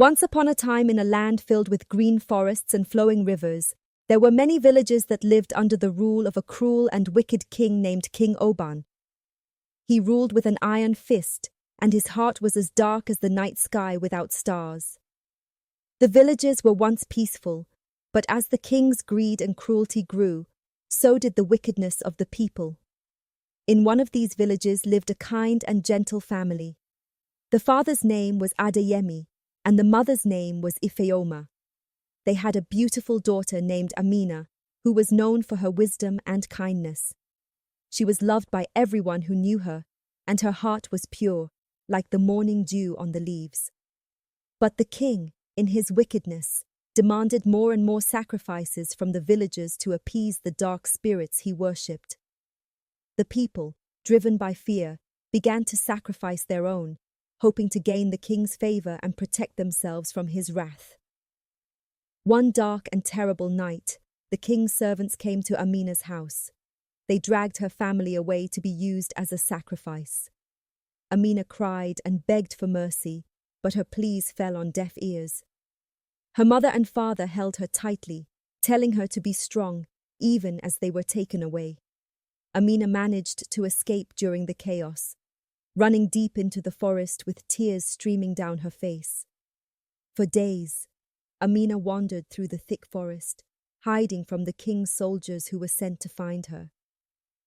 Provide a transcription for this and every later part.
Once upon a time, in a land filled with green forests and flowing rivers, there were many villages that lived under the rule of a cruel and wicked king named King Oban. He ruled with an iron fist, and his heart was as dark as the night sky without stars. The villages were once peaceful, but as the king's greed and cruelty grew, so did the wickedness of the people. In one of these villages lived a kind and gentle family. The father's name was Adeyemi, and the mother's name was Ifeoma. They had a beautiful daughter named Amina, who was known for her wisdom and kindness. She was loved by everyone who knew her, and her heart was pure, like the morning dew on the leaves. But the king, in his wickedness, demanded more and more sacrifices from the villagers to appease the dark spirits he worshipped. The people, driven by fear, began to sacrifice their own, hoping to gain the king's favor and protect themselves from his wrath. One dark and terrible night, the king's servants came to Amina's house. They dragged her family away to be used as a sacrifice. Amina cried and begged for mercy, but her pleas fell on deaf ears. Her mother and father held her tightly, telling her to be strong, even as they were taken away. Amina managed to escape during the chaos, running deep into the forest with tears streaming down her face. For days, Amina wandered through the thick forest, hiding from the king's soldiers who were sent to find her.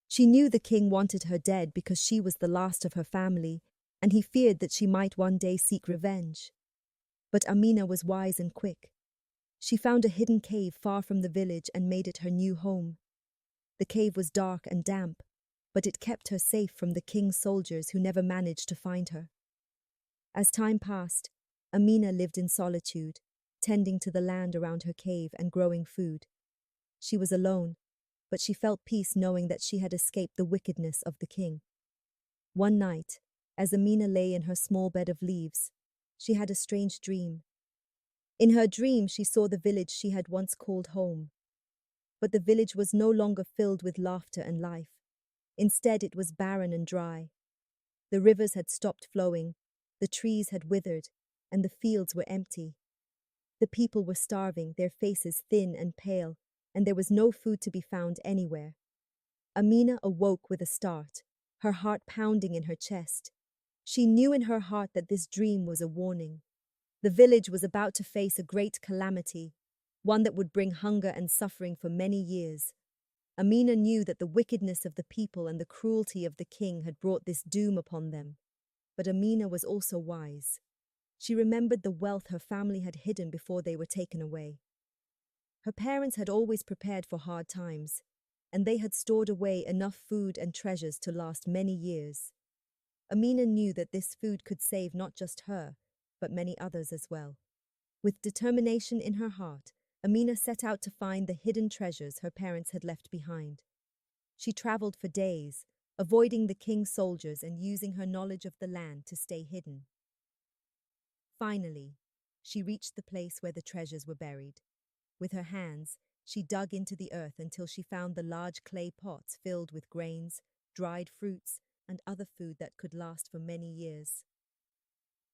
She knew the king wanted her dead because she was the last of her family, and he feared that she might one day seek revenge. But Amina was wise and quick. She found a hidden cave far from the village and made it her new home. The cave was dark and damp, but it kept her safe from the king's soldiers who never managed to find her. As time passed, Amina lived in solitude, tending to the land around her cave and growing food. She was alone, but she felt peace knowing that she had escaped the wickedness of the king. One night, as Amina lay in her small bed of leaves, she had a strange dream. In her dream, she saw the village she had once called home. But the village was no longer filled with laughter and life. Instead, it was barren and dry. The rivers had stopped flowing, the trees had withered, and the fields were empty. The people were starving, their faces thin and pale, and there was no food to be found anywhere. Amina awoke with a start, her heart pounding in her chest. She knew in her heart that this dream was a warning. The village was about to face a great calamity, one that would bring hunger and suffering for many years. Amina knew that the wickedness of the people and the cruelty of the king had brought this doom upon them. But Amina was also wise. She remembered the wealth her family had hidden before they were taken away. Her parents had always prepared for hard times, and they had stored away enough food and treasures to last many years. Amina knew that this food could save not just her, but many others as well. With determination in her heart, Amina set out to find the hidden treasures her parents had left behind. She traveled for days, avoiding the king's soldiers and using her knowledge of the land to stay hidden. Finally, she reached the place where the treasures were buried. With her hands, she dug into the earth until she found the large clay pots filled with grains, dried fruits, and other food that could last for many years.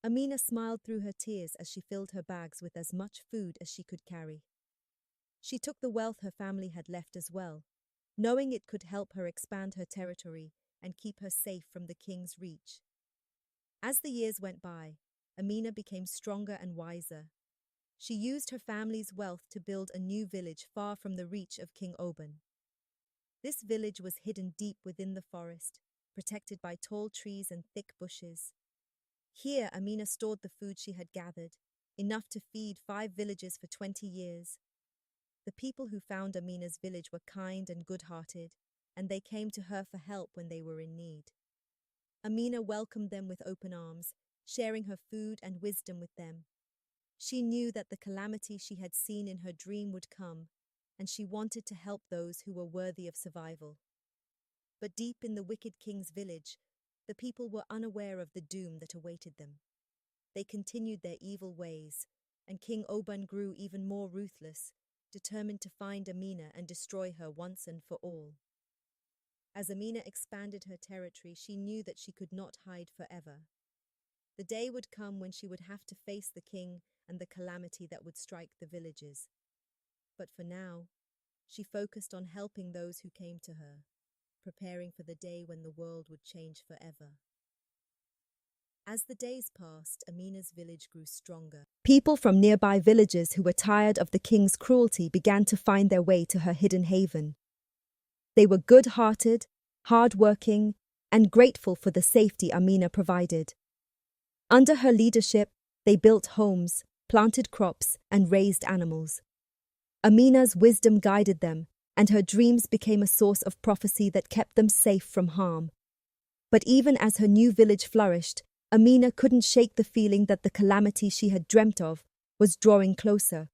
Amina smiled through her tears as she filled her bags with as much food as she could carry. She took the wealth her family had left as well, knowing it could help her expand her territory and keep her safe from the king's reach. As the years went by, Amina became stronger and wiser. She used her family's wealth to build a new village far from the reach of King Oban. This village was hidden deep within the forest, protected by tall trees and thick bushes. Here, Amina stored the food she had gathered, enough to feed 5 villages for 20 years. The people who found Amina's village were kind and good-hearted, and they came to her for help when they were in need. Amina welcomed them with open arms, sharing her food and wisdom with them. She knew that the calamity she had seen in her dream would come, and she wanted to help those who were worthy of survival. But deep in the wicked king's village, the people were unaware of the doom that awaited them. They continued their evil ways, and King Oban grew even more ruthless, determined to find Amina and destroy her once and for all. As Amina expanded her territory, she knew that she could not hide forever. The day would come when she would have to face the king and the calamity that would strike the villages. But for now, she focused on helping those who came to her, preparing for the day when the world would change forever. As the days passed, Amina's village grew stronger. People from nearby villages who were tired of the king's cruelty began to find their way to her hidden haven. They were good-hearted, hard-working, and grateful for the safety Amina provided. Under her leadership, they built homes, planted crops, and raised animals. Amina's wisdom guided them, and her dreams became a source of prophecy that kept them safe from harm. But even as her new village flourished, Amina couldn't shake the feeling that the calamity she had dreamt of was drawing closer.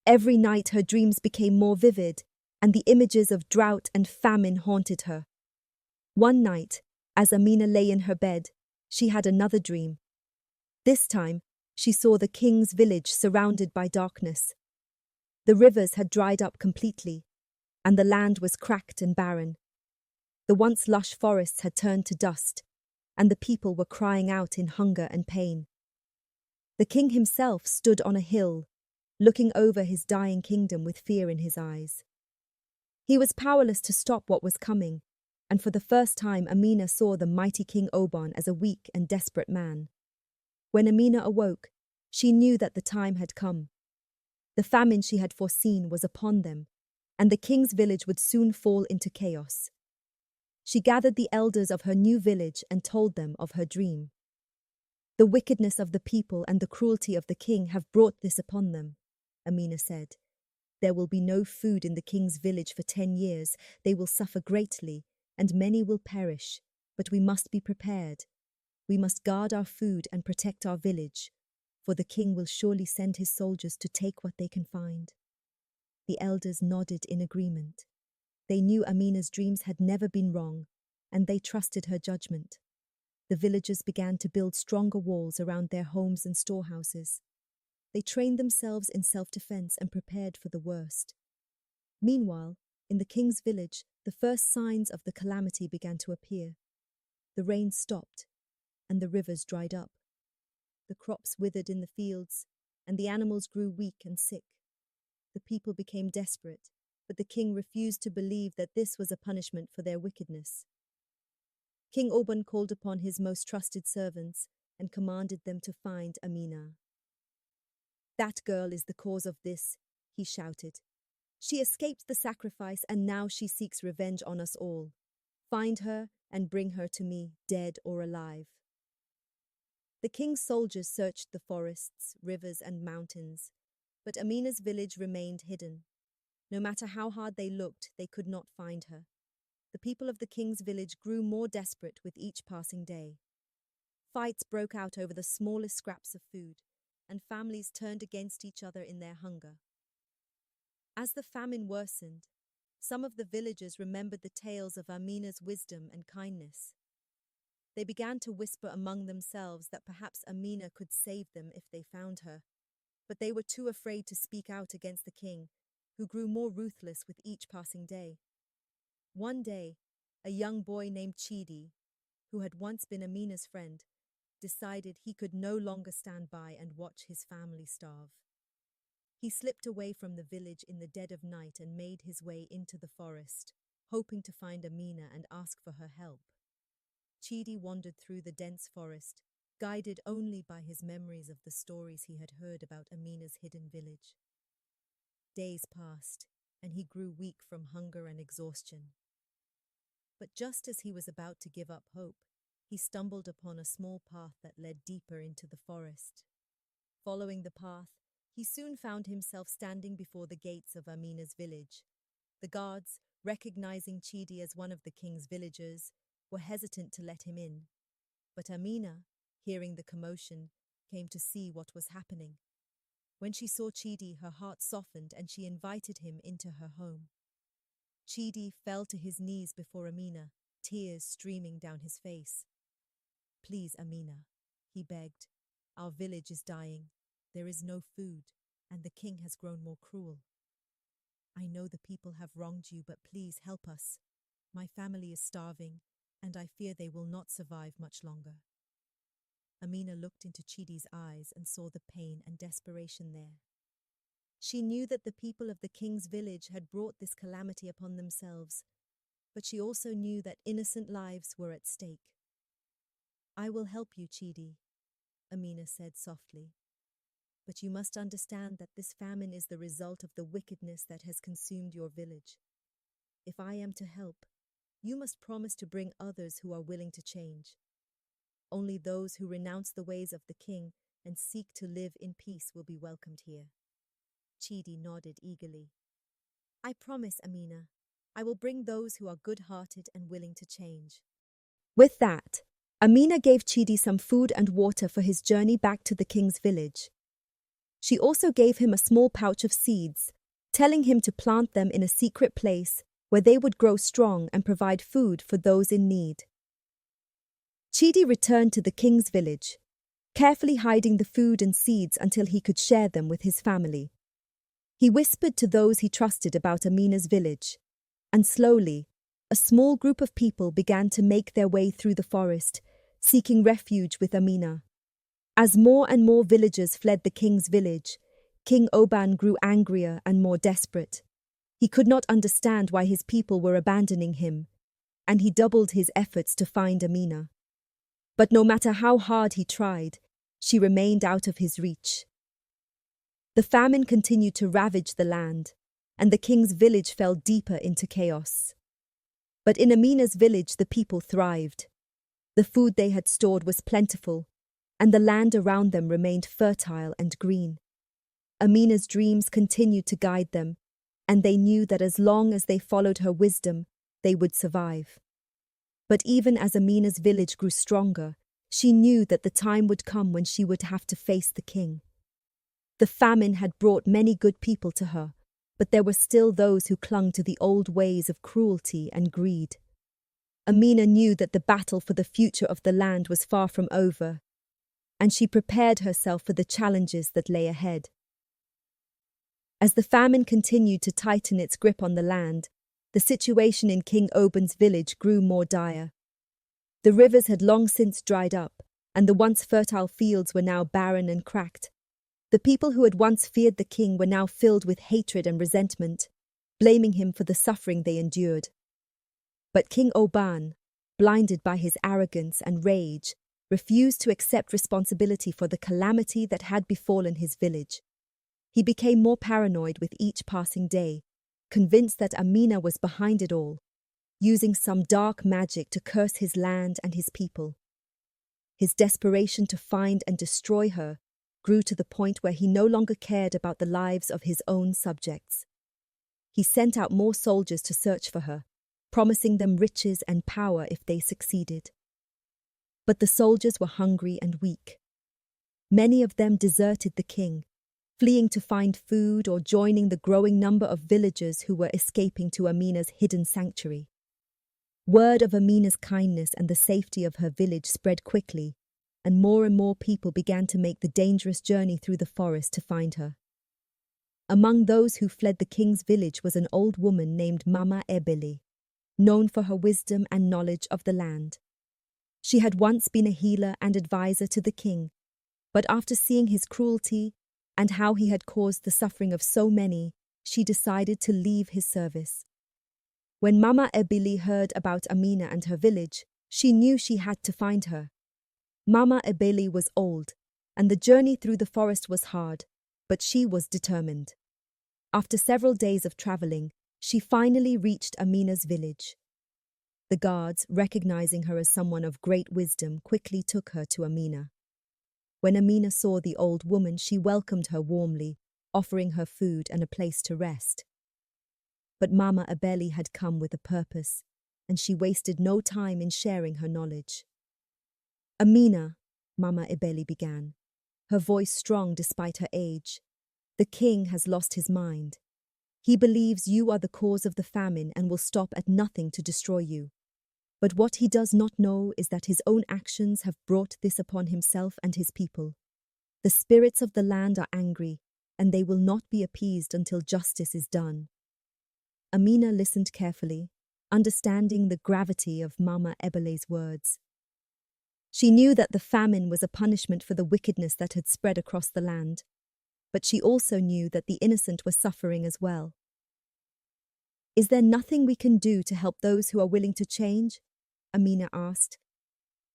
Every night her dreams became more vivid, and the images of drought and famine haunted her. One night, as Amina lay in her bed, she had another dream. This time, she saw the king's village surrounded by darkness. The rivers had dried up completely, and the land was cracked and barren. The once lush forests had turned to dust, and the people were crying out in hunger and pain. The king himself stood on a hill, looking over his dying kingdom with fear in his eyes. He was powerless to stop what was coming, and for the first time Amina saw the mighty King Oban as a weak and desperate man. When Amina awoke, she knew that the time had come. The famine she had foreseen was upon them, and the king's village would soon fall into chaos. She gathered the elders of her new village and told them of her dream. "The wickedness of the people and the cruelty of the king have brought this upon them," Amina said. "There will be no food in the king's village for 10 years. They will suffer greatly, and many will perish. But we must be prepared. We must guard our food and protect our village, for the king will surely send his soldiers to take what they can find." The elders nodded in agreement. They knew Amina's dreams had never been wrong, and they trusted her judgment. The villagers began to build stronger walls around their homes and storehouses. They trained themselves in self-defense and prepared for the worst. Meanwhile, in the king's village, the first signs of the calamity began to appear. The rain stopped, and the rivers dried up. The crops withered in the fields, and the animals grew weak and sick. The people became desperate, but the king refused to believe that this was a punishment for their wickedness. King Oban called upon his most trusted servants and commanded them to find Amina. "That girl is the cause of this," he shouted. "She escaped the sacrifice and now she seeks revenge on us all. Find her and bring her to me, dead or alive." The king's soldiers searched the forests, rivers, and mountains, but Amina's village remained hidden. No matter how hard they looked, they could not find her. The people of the king's village grew more desperate with each passing day. Fights broke out over the smallest scraps of food, and families turned against each other in their hunger. As the famine worsened, some of the villagers remembered the tales of Amina's wisdom and kindness. They began to whisper among themselves that perhaps Amina could save them if they found her, but they were too afraid to speak out against the king, who grew more ruthless with each passing day. One day, a young boy named Chidi, who had once been Amina's friend, decided he could no longer stand by and watch his family starve. He slipped away from the village in the dead of night and made his way into the forest, hoping to find Amina and ask for her help. Chidi wandered through the dense forest, guided only by his memories of the stories he had heard about Amina's hidden village. Days passed, and he grew weak from hunger and exhaustion. But just as he was about to give up hope, he stumbled upon a small path that led deeper into the forest. Following the path, he soon found himself standing before the gates of Amina's village. The guards, recognizing Chidi as one of the king's villagers, were hesitant to let him in. But Amina, hearing the commotion, came to see what was happening. When she saw Chidi, her heart softened and she invited him into her home. Chidi fell to his knees before Amina, tears streaming down his face. "Please, Amina," he begged. "Our village is dying. There is no food, and the king has grown more cruel. I know the people have wronged you, but please help us. My family is starving, and I fear they will not survive much longer." Amina looked into Chidi's eyes and saw the pain and desperation there. She knew that the people of the king's village had brought this calamity upon themselves, but she also knew that innocent lives were at stake. "I will help you, Chidi," Amina said softly. "But you must understand that this famine is the result of the wickedness that has consumed your village. If I am to help, you must promise to bring others who are willing to change. Only those who renounce the ways of the king and seek to live in peace will be welcomed here." Chidi nodded eagerly. "I promise, Amina. I will bring those who are good-hearted and willing to change." With that, Amina gave Chidi some food and water for his journey back to the king's village. She also gave him a small pouch of seeds, telling him to plant them in a secret place where they would grow strong and provide food for those in need. Chidi returned to the king's village, carefully hiding the food and seeds until he could share them with his family. He whispered to those he trusted about Amina's village, and slowly, a small group of people began to make their way through the forest, seeking refuge with Amina. As more and more villagers fled the king's village, King Oban grew angrier and more desperate. He could not understand why his people were abandoning him, and he doubled his efforts to find Amina. But no matter how hard he tried, she remained out of his reach. The famine continued to ravage the land, and the king's village fell deeper into chaos. But in Amina's village the people thrived. The food they had stored was plentiful, and the land around them remained fertile and green. Amina's dreams continued to guide them, and they knew that as long as they followed her wisdom, they would survive. But even as Amina's village grew stronger, she knew that the time would come when she would have to face the king. The famine had brought many good people to her, but there were still those who clung to the old ways of cruelty and greed. Amina knew that the battle for the future of the land was far from over, and she prepared herself for the challenges that lay ahead. As the famine continued to tighten its grip on the land, the situation in King Oban's village grew more dire. The rivers had long since dried up, and the once fertile fields were now barren and cracked. The people who had once feared the king were now filled with hatred and resentment, blaming him for the suffering they endured. But King Oban, blinded by his arrogance and rage, refused to accept responsibility for the calamity that had befallen his village. He became more paranoid with each passing day, convinced that Amina was behind it all, using some dark magic to curse his land and his people. His desperation to find and destroy her grew to the point where he no longer cared about the lives of his own subjects. He sent out more soldiers to search for her, promising them riches and power if they succeeded. But the soldiers were hungry and weak. Many of them deserted the king, fleeing to find food or joining the growing number of villagers who were escaping to Amina's hidden sanctuary. Word of Amina's kindness and the safety of her village spread quickly, and more people began to make the dangerous journey through the forest to find her. Among those who fled the king's village was an old woman named Mama Ebeli, known for her wisdom and knowledge of the land. She had once been a healer and advisor to the king, but after seeing his cruelty and how he had caused the suffering of so many, she decided to leave his service. When Mama Ebeli heard about Amina and her village, she knew she had to find her. Mama Ebeli was old, and the journey through the forest was hard, but she was determined. After several days of traveling, she finally reached Amina's village. The guards, recognizing her as someone of great wisdom, quickly took her to Amina. When Amina saw the old woman, she welcomed her warmly, offering her food and a place to rest. But Mama Ebeli had come with a purpose, and she wasted no time in sharing her knowledge. "Amina," Mama Ebeli began, her voice strong despite her age, "the king has lost his mind. He believes you are the cause of the famine and will stop at nothing to destroy you. But what he does not know is that his own actions have brought this upon himself and his people. The spirits of the land are angry, and they will not be appeased until justice is done." Amina listened carefully, understanding the gravity of Mama Ebele's words. She knew that the famine was a punishment for the wickedness that had spread across the land, but she also knew that the innocent were suffering as well. "Is there nothing we can do to help those who are willing to change?" Amina asked.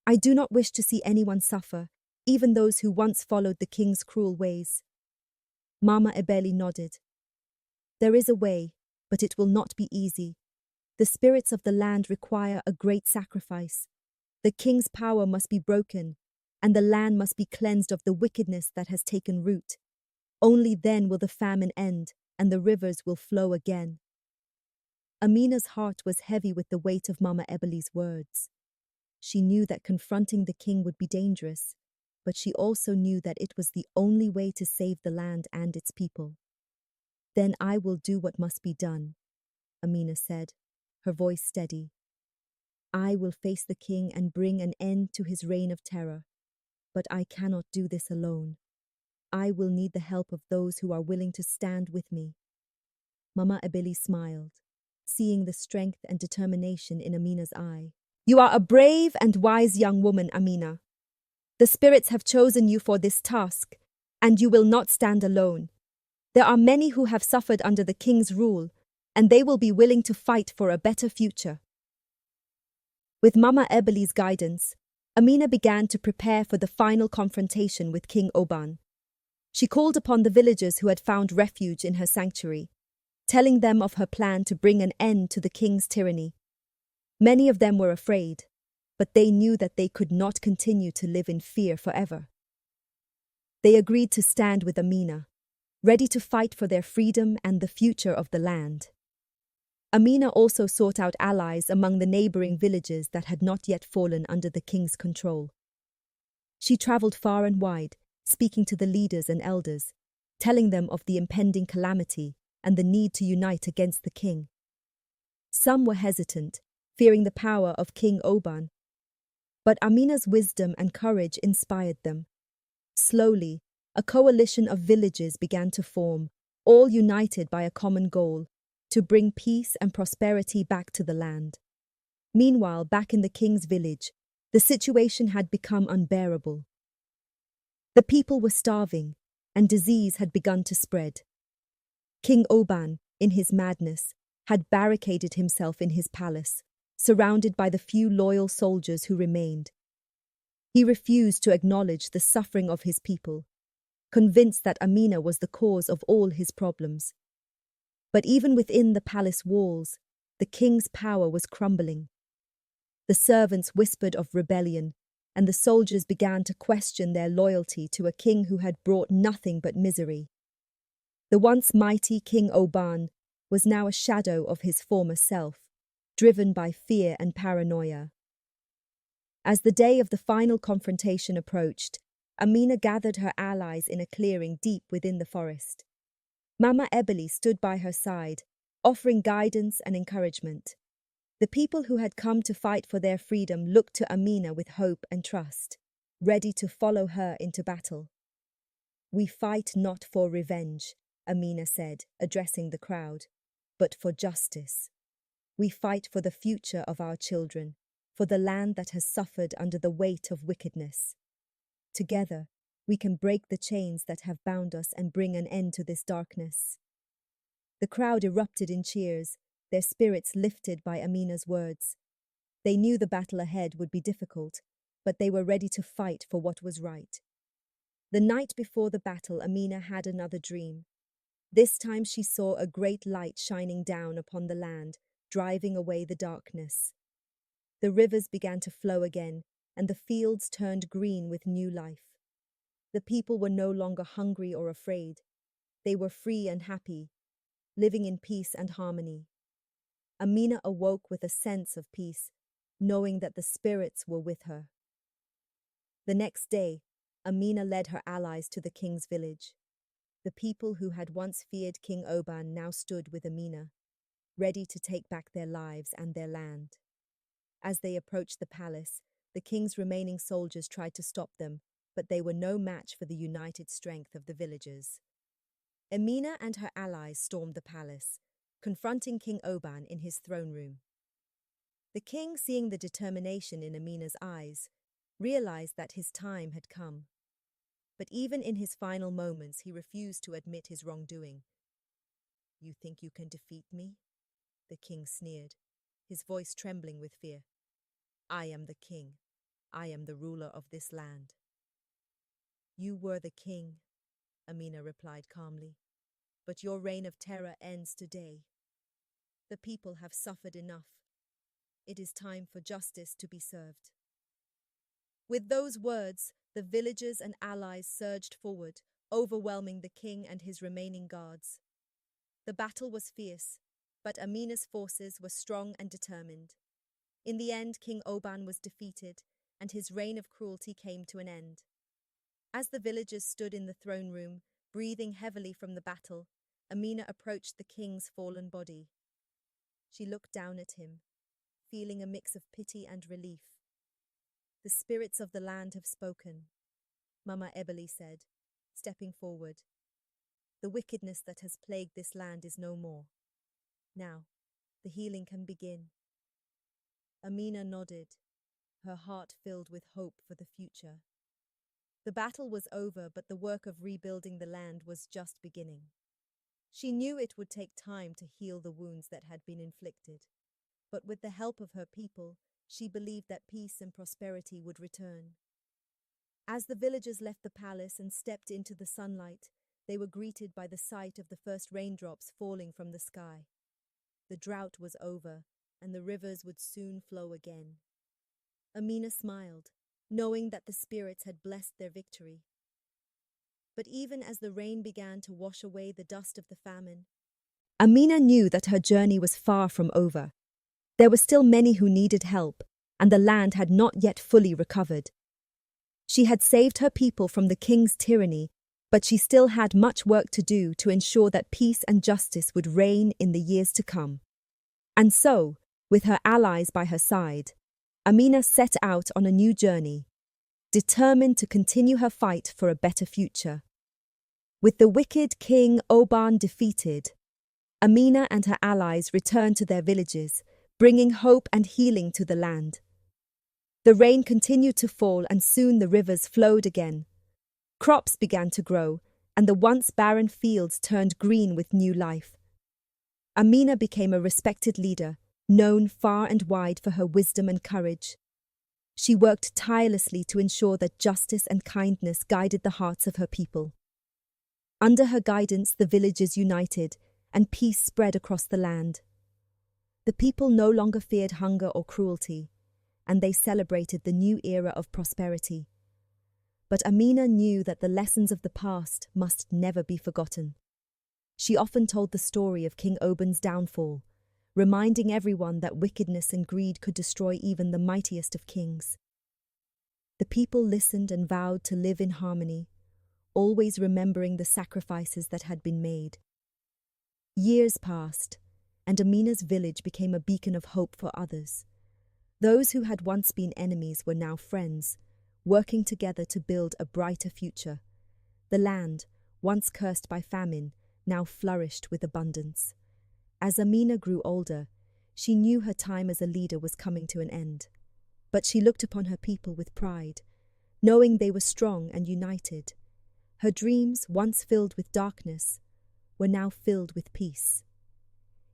"I do not wish to see anyone suffer, even those who once followed the king's cruel ways." Mama Ebeli nodded. "There is a way, but it will not be easy. The spirits of the land require a great sacrifice. The king's power must be broken, and the land must be cleansed of the wickedness that has taken root. Only then will the famine end, and the rivers will flow again." Amina's heart was heavy with the weight of Mama Ebeli's words. She knew that confronting the king would be dangerous, but she also knew that it was the only way to save the land and its people. "Then I will do what must be done," Amina said, her voice steady. "I will face the king and bring an end to his reign of terror. But I cannot do this alone. I will need the help of those who are willing to stand with me." Mama Ebeli smiled, seeing the strength and determination in Amina's eye. "You are a brave and wise young woman, Amina. The spirits have chosen you for this task, and you will not stand alone. There are many who have suffered under the king's rule, and they will be willing to fight for a better future." With Mama Ebeli's guidance, Amina began to prepare for the final confrontation with King Oban. She called upon the villagers who had found refuge in her sanctuary, telling them of her plan to bring an end to the king's tyranny. Many of them were afraid, but they knew that they could not continue to live in fear forever. They agreed to stand with Amina, ready to fight for their freedom and the future of the land. Amina also sought out allies among the neighboring villages that had not yet fallen under the king's control. She traveled far and wide, speaking to the leaders and elders, telling them of the impending calamity and the need to unite against the king. Some were hesitant, fearing the power of King Oban, but Amina's wisdom and courage inspired them. Slowly, a coalition of villages began to form, all united by a common goal: to bring peace and prosperity back to the land. Meanwhile, back in the king's village, the situation had become unbearable. The people were starving, and disease had begun to spread. King Oban, in his madness, had barricaded himself in his palace, surrounded by the few loyal soldiers who remained. He refused to acknowledge the suffering of his people, convinced that Amina was the cause of all his problems. But even within the palace walls, the king's power was crumbling. The servants whispered of rebellion, and the soldiers began to question their loyalty to a king who had brought nothing but misery. The once mighty King Oban was now a shadow of his former self, driven by fear and paranoia. As the day of the final confrontation approached, Amina gathered her allies in a clearing deep within the forest. Mama Ebeli stood by her side, offering guidance and encouragement. The people who had come to fight for their freedom looked to Amina with hope and trust, ready to follow her into battle. "We fight not for revenge," Amina said, addressing the crowd, "but for justice. We fight for the future of our children, for the land that has suffered under the weight of wickedness. Together, we can break the chains that have bound us and bring an end to this darkness." The crowd erupted in cheers, their spirits lifted by Amina's words. They knew the battle ahead would be difficult, but they were ready to fight for what was right. The night before the battle, Amina had another dream. This time she saw a great light shining down upon the land, driving away the darkness. The rivers began to flow again, and the fields turned green with new life. The people were no longer hungry or afraid. They were free and happy, living in peace and harmony. Amina awoke with a sense of peace, knowing that the spirits were with her. The next day, Amina led her allies to the king's village. The people who had once feared King Oban now stood with Amina, ready to take back their lives and their land. As they approached the palace, the king's remaining soldiers tried to stop them, but they were no match for the united strength of the villagers. Amina and her allies stormed the palace, confronting King Oban in his throne room. The king, seeing the determination in Amina's eyes, realized that his time had come. But even in his final moments, he refused to admit his wrongdoing. "You think you can defeat me?" the king sneered, his voice trembling with fear. "I am the king. I am the ruler of this land." "You were the king," Amina replied calmly, "but your reign of terror ends today. The people have suffered enough. It is time for justice to be served." With those words, the villagers and allies surged forward, overwhelming the king and his remaining guards. The battle was fierce, but Amina's forces were strong and determined. In the end, King Oban was defeated, and his reign of cruelty came to an end. As the villagers stood in the throne room, breathing heavily from the battle, Amina approached the king's fallen body. She looked down at him, feeling a mix of pity and relief. "The spirits of the land have spoken," Mama Ebeli said, stepping forward. "The wickedness that has plagued this land is no more. Now, the healing can begin." Amina nodded, her heart filled with hope for the future. The battle was over, but the work of rebuilding the land was just beginning. She knew it would take time to heal the wounds that had been inflicted, but with the help of her people, she believed that peace and prosperity would return. As the villagers left the palace and stepped into the sunlight, they were greeted by the sight of the first raindrops falling from the sky. The drought was over, and the rivers would soon flow again. Amina smiled, knowing that the spirits had blessed their victory. But even as the rain began to wash away the dust of the famine, Amina knew that her journey was far from over. There were still many who needed help, and the land had not yet fully recovered. She had saved her people from the king's tyranny, but she still had much work to do to ensure that peace and justice would reign in the years to come. And so, with her allies by her side, Amina set out on a new journey, determined to continue her fight for a better future. With the wicked King Oban defeated, Amina and her allies returned to their villages, bringing hope and healing to the land. The rain continued to fall, and soon the rivers flowed again. Crops began to grow, and the once barren fields turned green with new life. Amina became a respected leader, known far and wide for her wisdom and courage. She worked tirelessly to ensure that justice and kindness guided the hearts of her people. Under her guidance, the villages united, and peace spread across the land. The people no longer feared hunger or cruelty, and they celebrated the new era of prosperity. But Amina knew that the lessons of the past must never be forgotten. She often told the story of King Oban's downfall, reminding everyone that wickedness and greed could destroy even the mightiest of kings. The people listened and vowed to live in harmony, always remembering the sacrifices that had been made. Years passed, and Amina's village became a beacon of hope for others. Those who had once been enemies were now friends, working together to build a brighter future. The land, once cursed by famine, now flourished with abundance. As Amina grew older, she knew her time as a leader was coming to an end. But she looked upon her people with pride, knowing they were strong and united. Her dreams, once filled with darkness, were now filled with peace.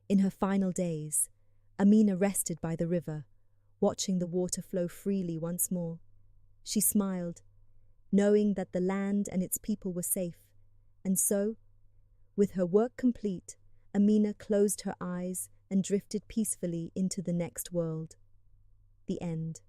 In her final days, Amina rested by the river, watching the water flow freely once more. She smiled, knowing that the land and its people were safe. And so, with her work complete, Amina closed her eyes and drifted peacefully into the next world. The end.